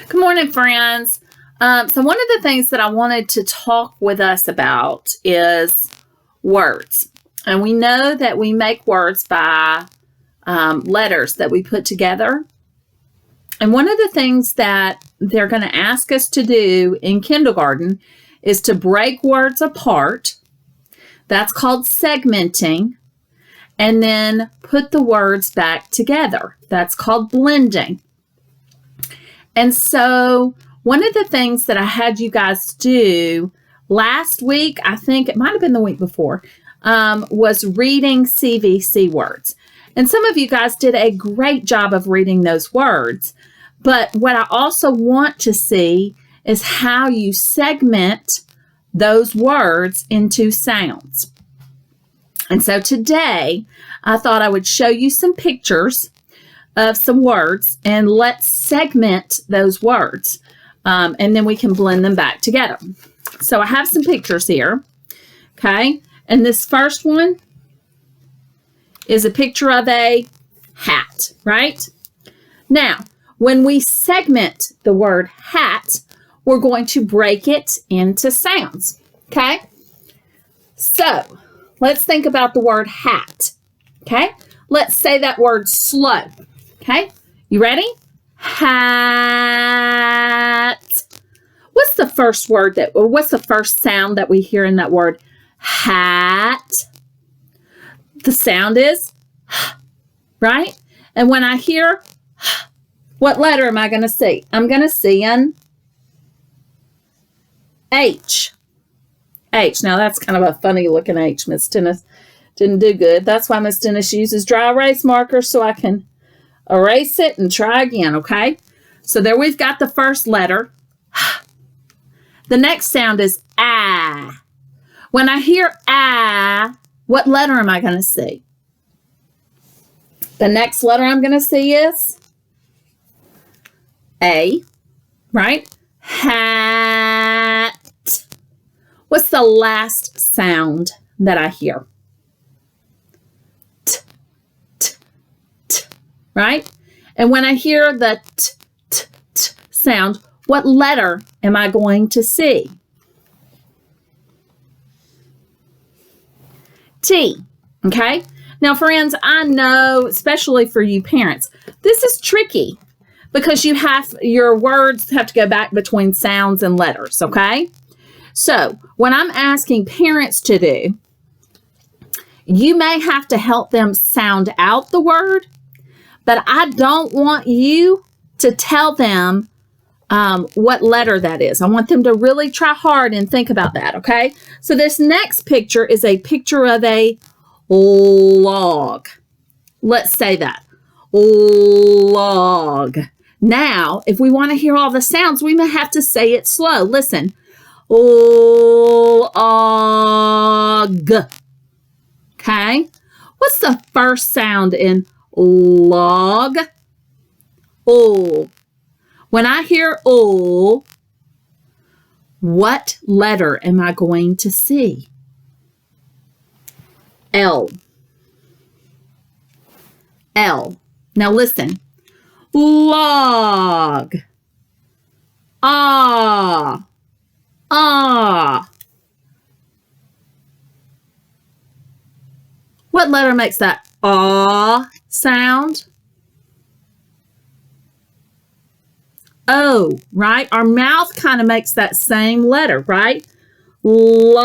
Good morning, friends. So one of the things that I wanted to talk with us about is words. And we know that we make words by letters that we put together. And one of the things that they're going to ask us to do in kindergarten is to break words apart. That's called segmenting. And then put the words back together. That's called blending. And so one of the things that I had you guys do last week, I think it might have been the week before, was reading CVC words. And some of you guys did a great job of reading those words. But what I also want to see is how you segment those words into sounds. And so today, I thought I would show you some pictures of some words and let's segment those words. And then we can blend them back together. So I have some pictures here. Okay. And this first one is a picture of a hat, right? Now, when we segment the word hat, we're going to break it into sounds. Okay. So let's think about the word hat. Okay. Let's say that word slow. Okay, you ready? Hat. What's the first word what's the first sound that we hear in that word? Hat. The sound is, right? And when I hear, what letter am I going to see? I'm going to see an H. H. Now that's kind of a funny looking H. Miss Dennis didn't do good. That's why Miss Dennis uses dry erase markers so I can erase it and try again, okay? So there we've got the first letter. The next sound is ah. When I hear ah, what letter am I going to see? The next letter I'm going to see is A, right? Hat. What's the last sound that I hear? Right? And when I hear the t, t, t sound, what letter am I going to see? T. Okay? Now, friends, I know, especially for you parents, this is tricky because your words have to go back between sounds and letters, okay? So, what I'm asking parents to do, you may have to help them sound out the word, but I don't want you to tell them what letter that is. I want them to really try hard and think about that, okay? So this next picture is a picture of a log. Let's say that. Log. Now, if we want to hear all the sounds, we may have to say it slow. Listen. Log. Okay? What's the first sound in log? O. When I hear O, what letter am I going to see? L. L. Now listen. Log. Ah. Ah. What letter makes that ah sound? O, right? Our mouth kind of makes that same letter, right? Log.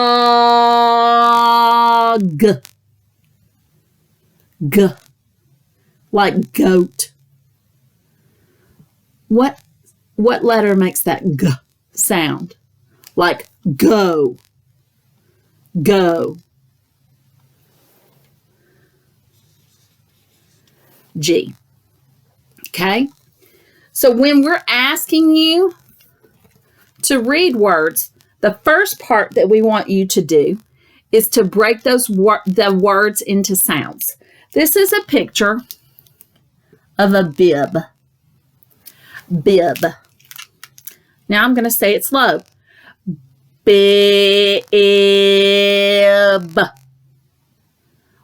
G. Like goat. What letter makes that G sound? Like go. Go. G. Okay? So when we're asking you to read words, the first part that we want you to do is to break the words into sounds. This is a picture of a bib. Bib. Now I'm going to say it slow. Bib.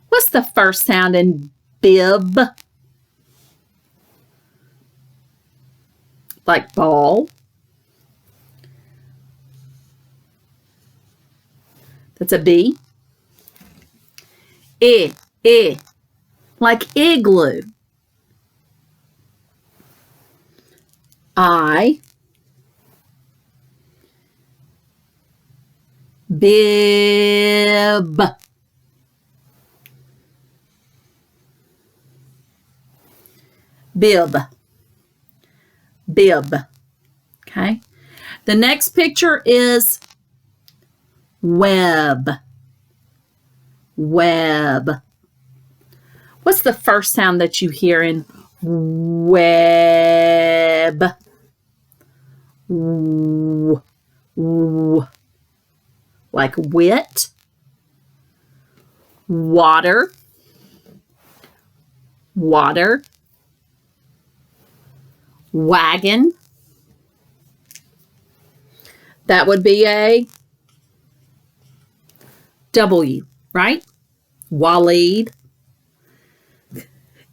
What's the first sound in bib? like ball. That's a B. Like igloo. I. Bib. Bib. Bib. Okay. The next picture is web. Web. What's the first sound that you hear in web? W. Like wit. Water. Water. Wagon. That would be a W, right? Waleed.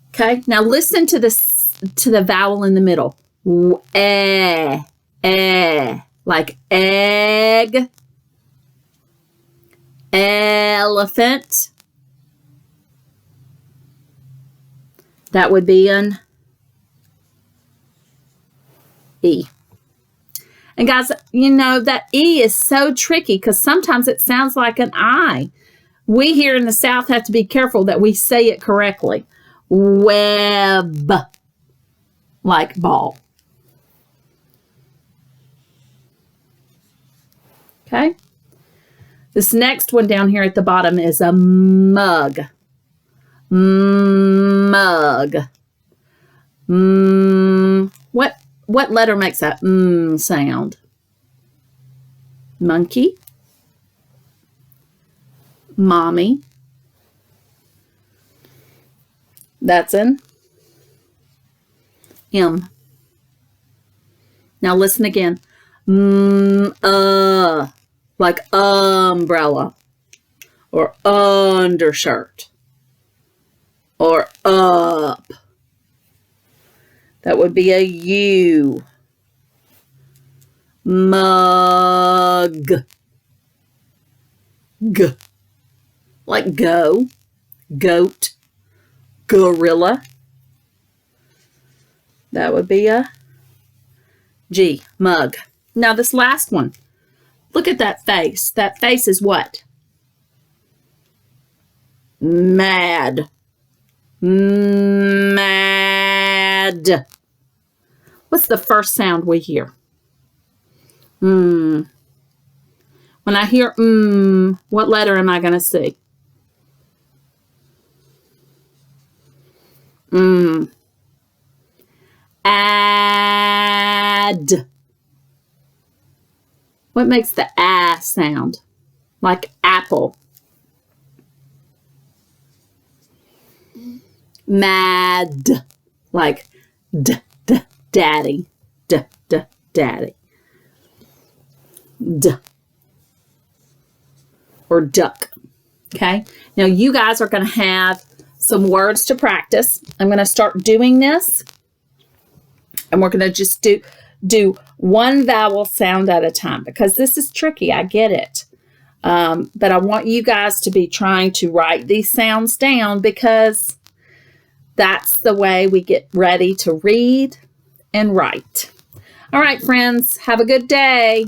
Okay, now listen to this, to the vowel in the middle. Like egg. Elephant. That would be an E. And guys, you know, that E is so tricky because sometimes it sounds like an I. We here in the South have to be careful that we say it correctly. Web. Like ball. Okay. This next one down here at the bottom is a mug. Mug. What letter makes that sound? Monkey. Mommy. That's an M. Now listen again. Like umbrella or undershirt or up. That would be a U. Mug. G. Like go. Goat. Gorilla. That would be a G. Mug. Now this last one. Look at that face. That face is what? Mad. Mad. What's the first sound we hear? When I hear what letter am I going to see? Add. What makes the ah sound? Like apple. Mad. Like daddy. Daddy. Or duck. Okay. Now you guys are going to have some words to practice. I'm going to start doing this. And we're going to just do one vowel sound at a time because this is tricky. I get it. But I want you guys to be trying to write these sounds down because that's the way we get ready to read and write. All right, friends, have a good day.